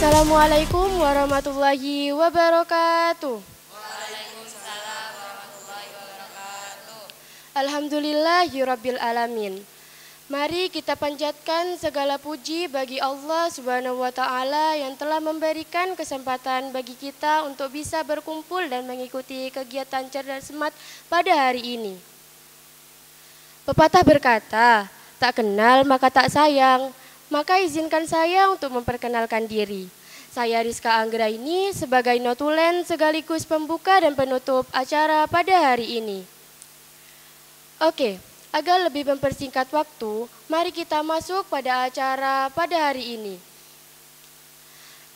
Assalamualaikum warahmatullahi wabarakatuh. Waalaikumsalam warahmatullahi wabarakatuh. Alhamdulillahirabbil alamin. Mari kita panjatkan segala puji bagi Allah Subhanahu wa taala yang telah memberikan kesempatan bagi kita untuk bisa berkumpul dan mengikuti kegiatan cerdas semat pada hari ini. Pepatah berkata, tak kenal maka tak sayang. Maka izinkan saya untuk memperkenalkan diri. Saya Rizka Anggraini sebagai notulen sekaligus pembuka dan penutup acara pada hari ini. Oke, agar lebih mempersingkat waktu, mari kita masuk pada acara pada hari ini.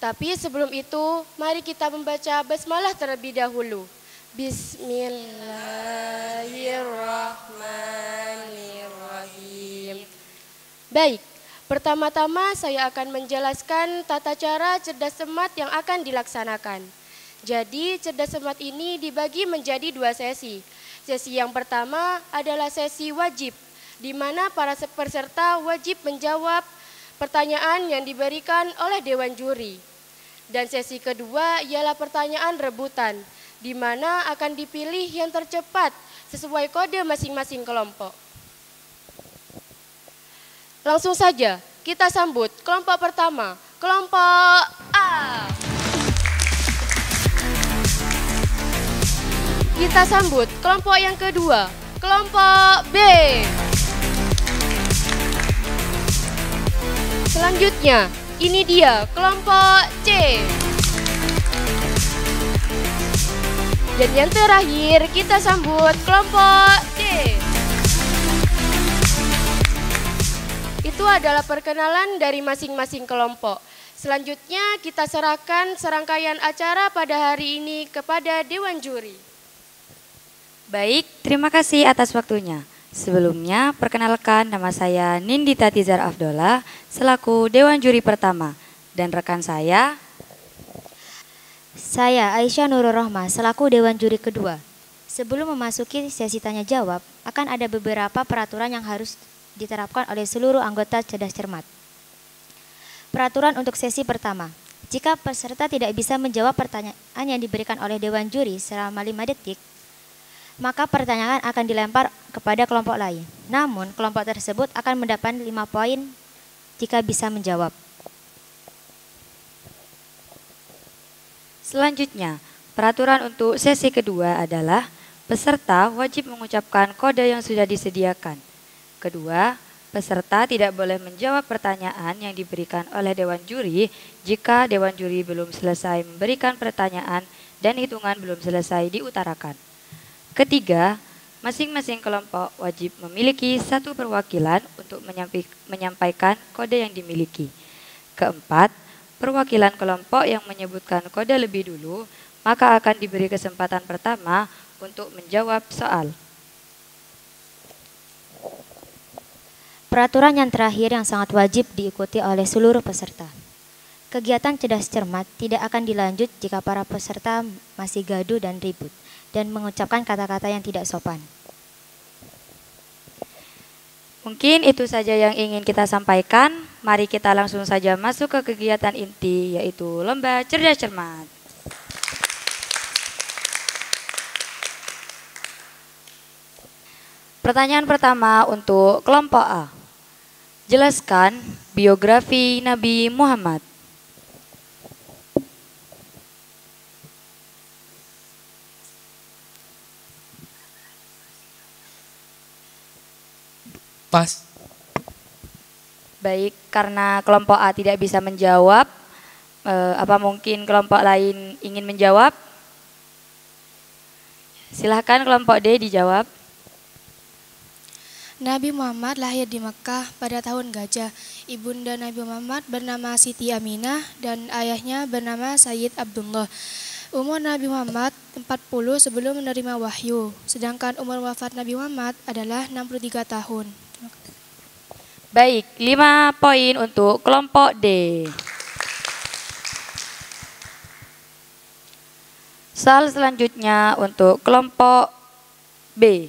Tapi sebelum itu, mari kita membaca basmalah terlebih dahulu. Bismillahirrahmanirrahim. Baik. Pertama-tama saya akan menjelaskan tata cara cerdas semat yang akan dilaksanakan. Jadi cerdas semat ini dibagi menjadi 2 sesi. Sesi yang pertama adalah sesi wajib, di mana para peserta wajib menjawab pertanyaan yang diberikan oleh Dewan Juri. Dan sesi kedua ialah pertanyaan rebutan, di mana akan dipilih yang tercepat sesuai kode masing-masing kelompok. Langsung saja kita sambut kelompok pertama, kelompok A. Kita sambut kelompok yang kedua, kelompok B. Selanjutnya, ini dia kelompok C. Dan yang terakhir kita sambut kelompok D. Itu adalah perkenalan dari masing-masing kelompok. Selanjutnya kita serahkan serangkaian acara pada hari ini kepada Dewan Juri. Baik, terima kasih atas waktunya. Sebelumnya, perkenalkan nama saya Nindita Tizar Afdola selaku Dewan Juri pertama. Dan rekan saya Aisyah Nurul Rohmah selaku Dewan Juri kedua. Sebelum memasuki sesi tanya jawab, akan ada beberapa peraturan yang harus diterapkan oleh seluruh anggota cerdas cermat. Peraturan untuk sesi pertama. Jika peserta tidak bisa menjawab pertanyaan yang diberikan oleh Dewan Juri selama 5 detik, maka pertanyaan akan dilempar kepada kelompok lain. Namun, kelompok tersebut akan mendapat 5 poin jika bisa menjawab. selanjutnya, peraturan untuk sesi kedua adalah peserta wajib mengucapkan kode yang sudah disediakan. Kedua, peserta tidak boleh menjawab pertanyaan yang diberikan oleh Dewan Juri jika Dewan Juri belum selesai memberikan pertanyaan dan hitungan belum selesai diutarakan. Ketiga, masing-masing kelompok wajib memiliki 1 perwakilan untuk menyampaikan kode yang dimiliki. Keempat, perwakilan kelompok yang menyebutkan kode lebih dulu maka akan diberi kesempatan pertama untuk menjawab soal. Peraturan yang terakhir yang sangat wajib diikuti oleh seluruh peserta. Kegiatan cerdas cermat tidak akan dilanjut jika para peserta masih gaduh dan ribut dan mengucapkan kata-kata yang tidak sopan. Mungkin itu saja yang ingin kita sampaikan. Mari kita langsung saja masuk ke kegiatan inti, yaitu lomba cerdas cermat. Pertanyaan pertama untuk kelompok A. Jelaskan biografi Nabi Muhammad. Pas. Baik, karena kelompok A tidak bisa menjawab, apa mungkin kelompok lain ingin menjawab? Silahkan kelompok D dijawab. Nabi Muhammad lahir di Mekkah pada tahun gajah. Ibunda Nabi Muhammad bernama Siti Aminah dan ayahnya bernama Sayyid Abdullah. Umur Nabi Muhammad 40 sebelum menerima wahyu, sedangkan umur wafat Nabi Muhammad adalah 63 tahun. Baik, 5 poin untuk kelompok D. Soal selanjutnya untuk kelompok B.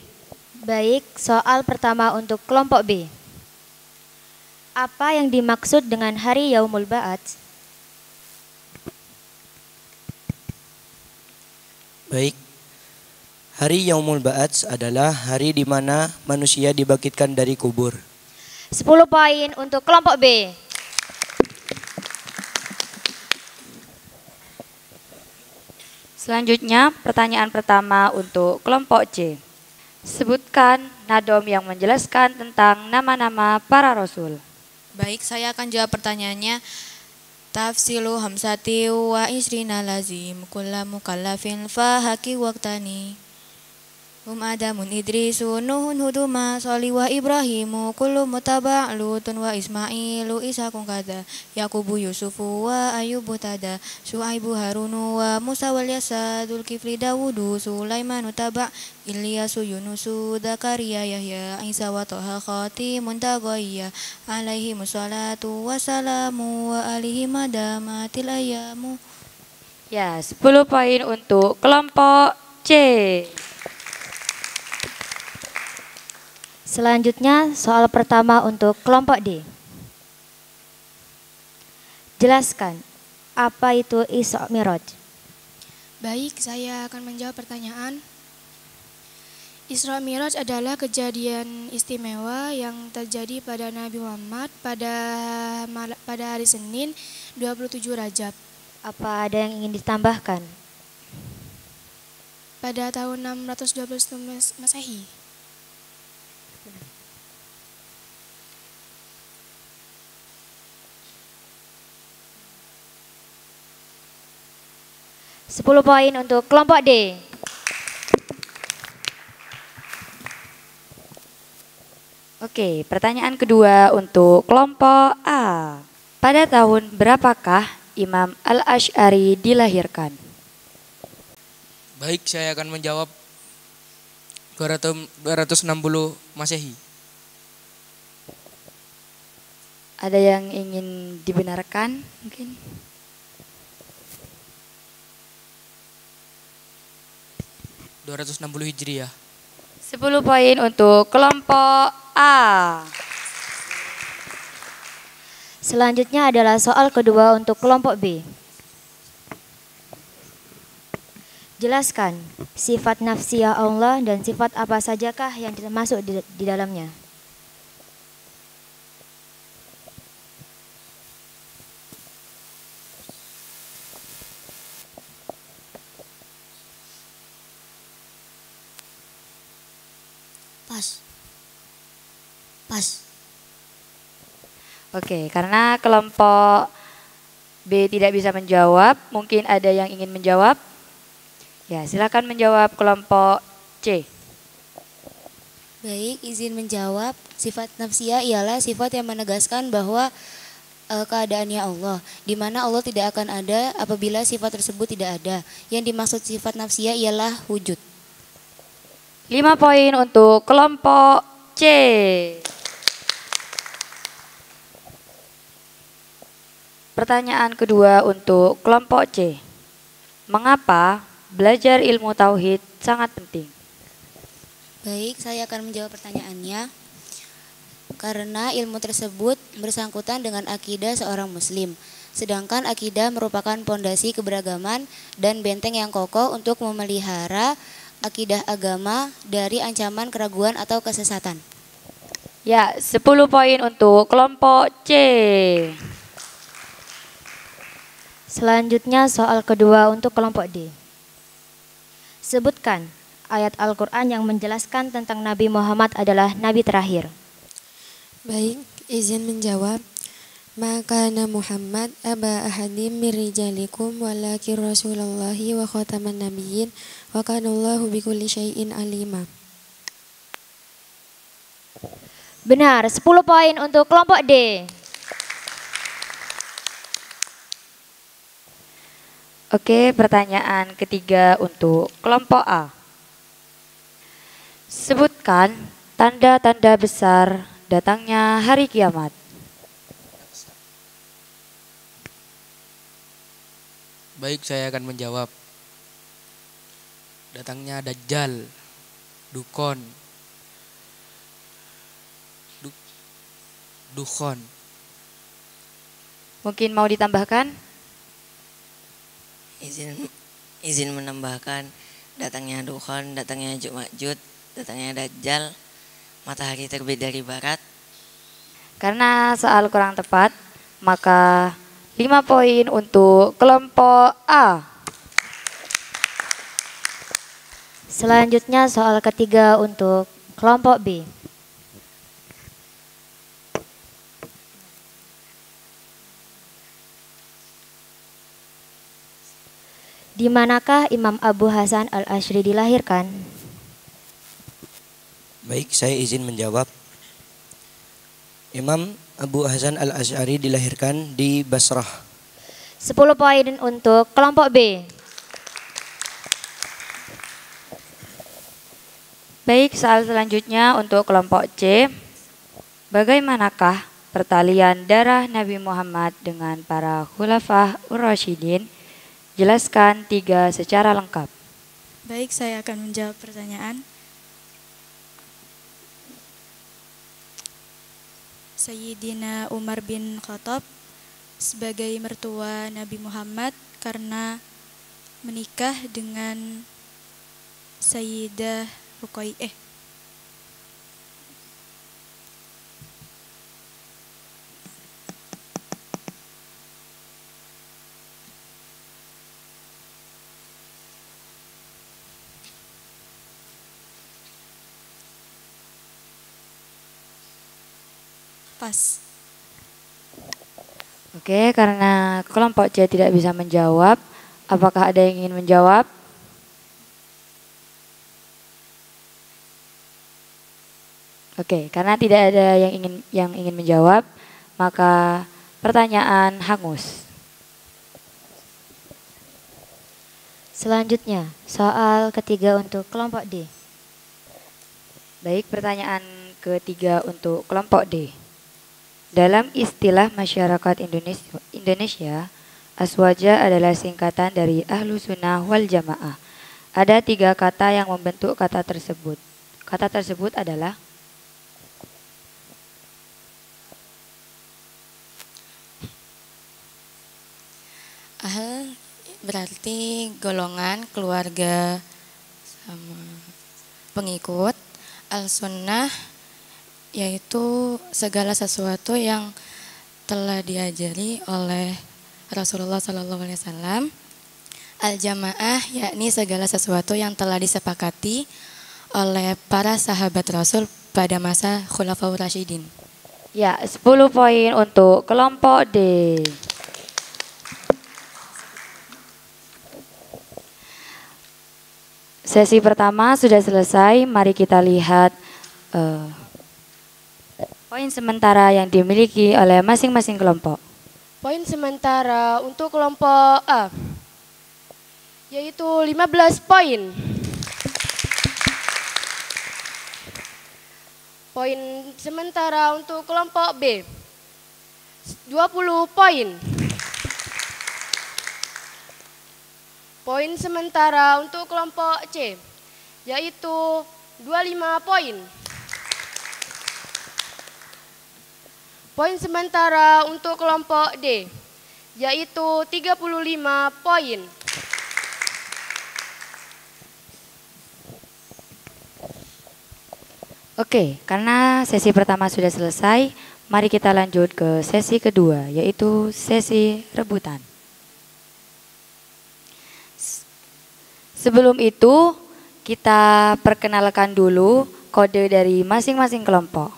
Baik, soal pertama untuk kelompok B. Apa yang dimaksud dengan hari Yaumul Ba'ats? Baik. Hari Yaumul Ba'ats adalah hari di mana manusia dibangkitkan dari kubur. 10 poin untuk kelompok B. Selanjutnya, pertanyaan pertama untuk kelompok C. Sebutkan nadom yang menjelaskan tentang nama-nama para rasul. Baik, saya akan jawab pertanyaannya. Tafsilu hamsati wa isrina lazim kulla mukallafin fahaki waqtani. Adamun Idrisu Nuhun Huduma Soli wa Ibrahimu kullu mutaba' Lutun wa Ismailu Ishakun kada Yakubu Yusufu wa Ayubu tada Syuaibu Harunu wa Musa wal Yasa Dzulkifli Dawudu Sulaimanu taba' Ilyasu Yunusu Zakaria Yahya Isa wa Toha Khatimun Tagoya alaihi musallatu wassalamu wa alihi madamatil ayamu. Ya, 10 poin untuk kelompok C. Selanjutnya soal pertama untuk kelompok D. Jelaskan, apa itu Isra Mi'raj? Baik, saya akan menjawab pertanyaan. Isra Mi'raj adalah kejadian istimewa yang terjadi pada Nabi Muhammad pada hari Senin 27 Rajab. Apa ada yang ingin ditambahkan? Pada tahun 612 Masehi. Sepuluh poin untuk kelompok D. Oke, pertanyaan kedua untuk kelompok A. Pada tahun berapakah Imam Al-Asy'ari dilahirkan? Baik, saya akan menjawab 260 Masehi. Ada yang ingin dibenarkan mungkin? Hijriah. 10 poin untuk kelompok A. Selanjutnya adalah soal kedua untuk kelompok B. Jelaskan sifat nafsiyah Allah dan sifat apa sajakah yang termasuk di dalamnya. Pas. Oke, karena kelompok B tidak bisa menjawab, mungkin ada yang ingin menjawab. Ya, silakan menjawab kelompok C. Baik, izin menjawab. Sifat nafsiyah ialah sifat yang menegaskan bahwa keadaannya Allah, di mana Allah tidak akan ada apabila sifat tersebut tidak ada. Yang dimaksud sifat nafsiyah ialah wujud. 5 poin untuk kelompok C. Pertanyaan kedua untuk kelompok C. Mengapa belajar ilmu tauhid sangat penting? Baik, saya akan menjawab pertanyaannya. Karena ilmu tersebut bersangkutan dengan akidah seorang muslim. Sedangkan akidah merupakan pondasi keberagaman dan benteng yang kokoh untuk memelihara akidah agama dari ancaman keraguan atau kesesatan. Ya, 10 poin untuk kelompok C. Selanjutnya soal kedua untuk kelompok D. Sebutkan ayat Al-Quran yang menjelaskan tentang Nabi Muhammad adalah Nabi terakhir. Baik, izin menjawab. Maka Muhammad aba ahadim min rijalikum walakin Rasulullahi wa khataman nabiyyin wa kanallahu bikulli syai'in alima. Benar, 10 poin untuk kelompok D. Oke, pertanyaan ketiga untuk kelompok A. Sebutkan tanda-tanda besar datangnya hari kiamat. Baik, saya akan menjawab. Datangnya Dajjal, Dukon, Dukhon. Mungkin mau ditambahkan? Izin menambahkan, datangnya Dukhon, datangnya Ya'juj Ma'juj, datangnya Dajjal, matahari terbit dari barat. Karena soal kurang tepat, maka 5 poin untuk kelompok A. Selanjutnya soal ketiga untuk kelompok B. Di manakah Imam Abu Hasan al-Asy'ari dilahirkan? Baik, saya izin menjawab. Imam Abu Hasan al-Asy'ari dilahirkan di Basrah. 10 poin untuk kelompok B. Baik, soal selanjutnya untuk kelompok C. Bagaimanakah pertalian darah Nabi Muhammad dengan para khulafah ur-rasyidin? Jelaskan 3 secara lengkap. Baik, saya akan menjawab pertanyaan. Sayyidina Umar bin Khattab sebagai mertua Nabi Muhammad karena menikah dengan Sayyidah Ruqayyah. Pas. Oke, karena kelompok C tidak bisa menjawab, apakah ada yang ingin menjawab? Oke, karena tidak ada yang ingin menjawab, maka pertanyaan hangus. Selanjutnya soal ketiga untuk kelompok D. Baik, pertanyaan ketiga untuk kelompok D. Dalam istilah masyarakat Indonesia, Aswaja adalah singkatan dari Ahlu Sunnah wal Jamaah. Ada 3 kata yang membentuk kata tersebut. Kata tersebut adalah Ahl berarti golongan, keluarga, sama pengikut. Al-Sunnah yaitu segala sesuatu yang telah diajari oleh Rasulullah SAW. Al-Jamaah yakni segala sesuatu yang telah disepakati oleh para sahabat Rasul pada masa Khulafaur Rasyidin. Ya, 10 poin untuk kelompok D. Sesi pertama sudah selesai, mari kita lihat poin sementara yang dimiliki oleh masing-masing kelompok. Poin sementara untuk kelompok A yaitu 15 poin. Poin sementara untuk kelompok B 20 poin. Poin sementara untuk kelompok C yaitu 25 poin. Poin sementara untuk kelompok D yaitu 35 poin. Oke, karena sesi pertama sudah selesai, mari kita lanjut ke sesi kedua, yaitu sesi rebutan. Sebelum itu, kita perkenalkan dulu kode dari masing-masing kelompok.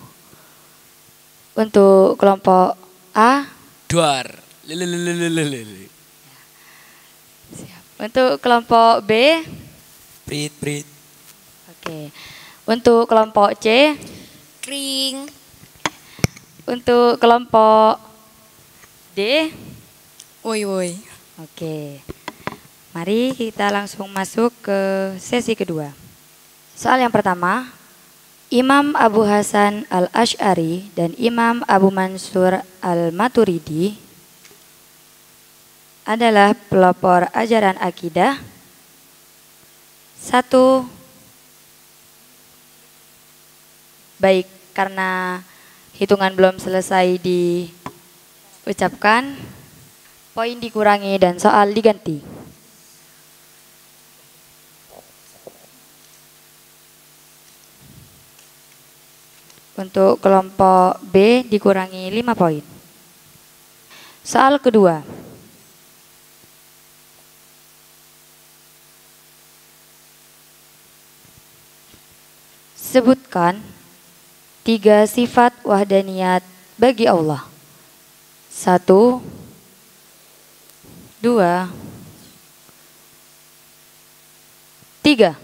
Untuk kelompok A, Duar. Untuk kelompok B, Prit. Oke. Untuk kelompok C, Kring. Untuk kelompok D, Woi. Oke. Mari kita langsung masuk ke sesi kedua. Soal yang pertama, Imam Abu Hasan al-Asy'ari dan Imam Abu Mansur al-Maturidi adalah pelopor ajaran akidah. 1. Baik, karena hitungan belum selesai diucapkan, poin dikurangi dan soal diganti. Untuk kelompok B dikurangi 5 poin. Soal kedua. Sebutkan 3 sifat wahdaniyat bagi Allah. 1, 2, 3.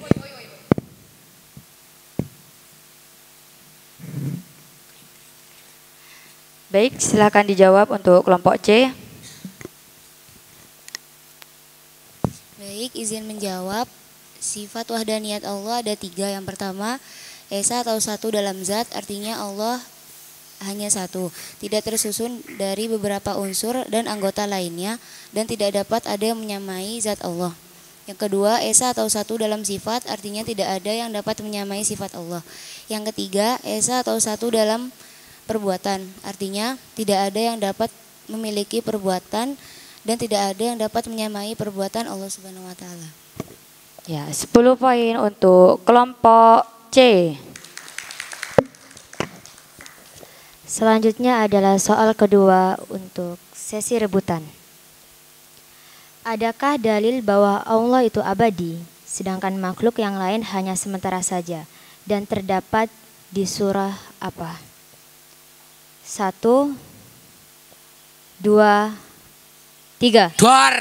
Baik, silakan dijawab untuk kelompok C. Baik, izin menjawab. Sifat wahdaniyat Allah ada 3. Yang pertama, esa atau satu dalam zat, artinya Allah hanya satu, tidak tersusun dari beberapa unsur dan anggota lainnya, dan tidak dapat ada yang menyamai zat Allah. Yang kedua, esa atau satu dalam sifat, artinya tidak ada yang dapat menyamai sifat Allah. Yang ketiga, esa atau satu dalam perbuatan, artinya tidak ada yang dapat memiliki perbuatan dan tidak ada yang dapat menyamai perbuatan Allah Subhanahu wa taala. Ya, 10 poin untuk kelompok C. Selanjutnya adalah soal kedua untuk sesi rebutan. Adakah dalil bahwa Allah itu abadi, sedangkan makhluk yang lain hanya sementara saja, dan terdapat di surah apa? 1, 2, 3. Duar.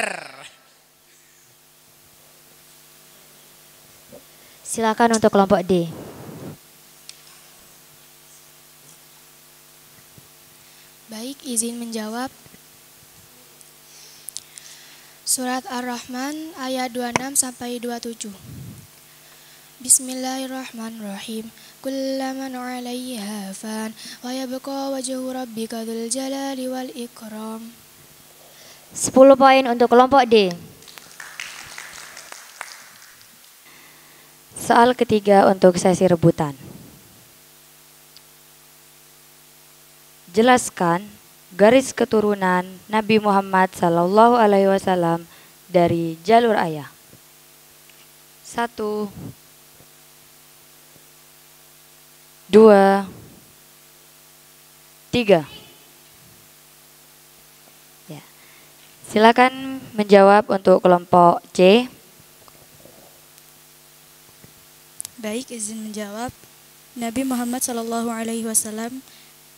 Silakan untuk kelompok D. Baik, izin menjawab. Surat Ar-Rahman ayat 26 sampai 27. Bismillahirrahmanirrahim. Kullaman 'alaiha fan wa yabqa wajhu rabbika dzul jalali wal ikram. 10 poin untuk kelompok D. Soal ketiga untuk sesi rebutan. Jelaskan garis keturunan Nabi Muhammad SAW dari jalur ayah. 1, 2, 3. Ya. Silakan menjawab untuk kelompok C. Baik, izin menjawab. Nabi Muhammad SAW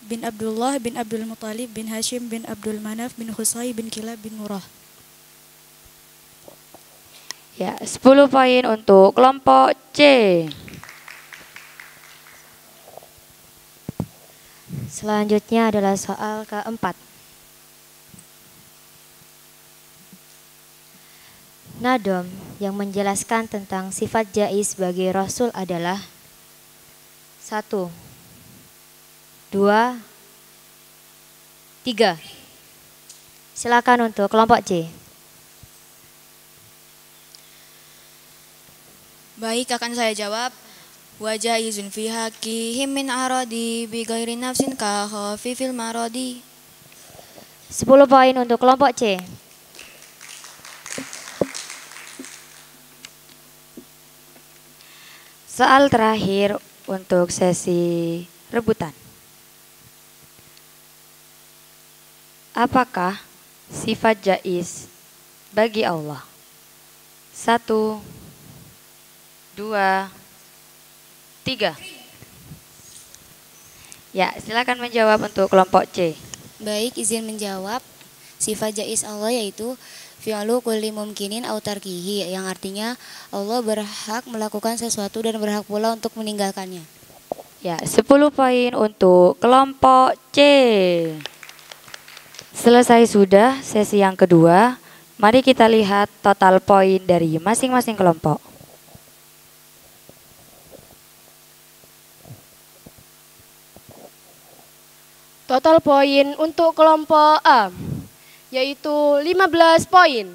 bin Abdullah bin Abdul Muttalib bin Hashim bin Abdul Manaf bin Husay bin Kilab bin Murrah. Ya, 10 poin untuk kelompok C. Selanjutnya adalah soal keempat. Nadom yang menjelaskan tentang sifat jaiz bagi Rasul adalah 1, 2, 3. Silakan untuk kelompok C. Baik, akan saya jawab. Wajah izun fi haqqihim min aradi bi ghairi nafsin ka khafifil maradi. 10 poin untuk kelompok C. Soal terakhir untuk sesi rebutan. Apakah sifat jaiz bagi Allah? 1, 2, 3. Ya, silakan menjawab untuk kelompok C. Baik, izin menjawab. Sifat jaiz Allah yaitu fi'lu kulli mumkinin au tarkihi, yang artinya Allah berhak melakukan sesuatu dan berhak pula untuk meninggalkannya. Ya, 10 poin untuk kelompok C. Selesai sudah sesi yang kedua. Mari kita lihat total poin dari masing-masing kelompok. Total poin untuk kelompok A yaitu 15 poin.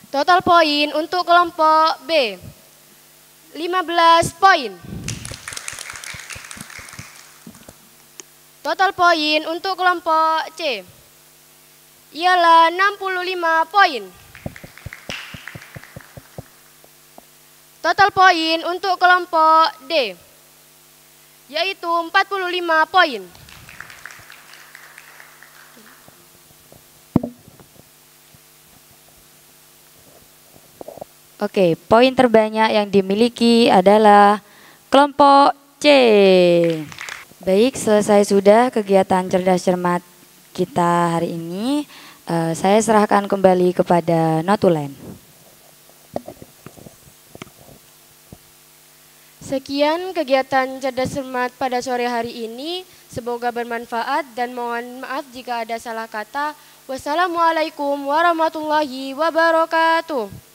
Total poin untuk kelompok B 15 poin. Total poin untuk kelompok C ialah 65 poin. Total poin untuk kelompok D yaitu 45 poin. Oke, poin terbanyak yang dimiliki adalah kelompok C. Baik, selesai sudah kegiatan cerdas cermat kita hari ini. Saya serahkan kembali kepada Notulen. Sekian kegiatan cerdas cermat pada sore hari ini. Semoga bermanfaat dan mohon maaf jika ada salah kata. Wassalamualaikum warahmatullahi wabarakatuh.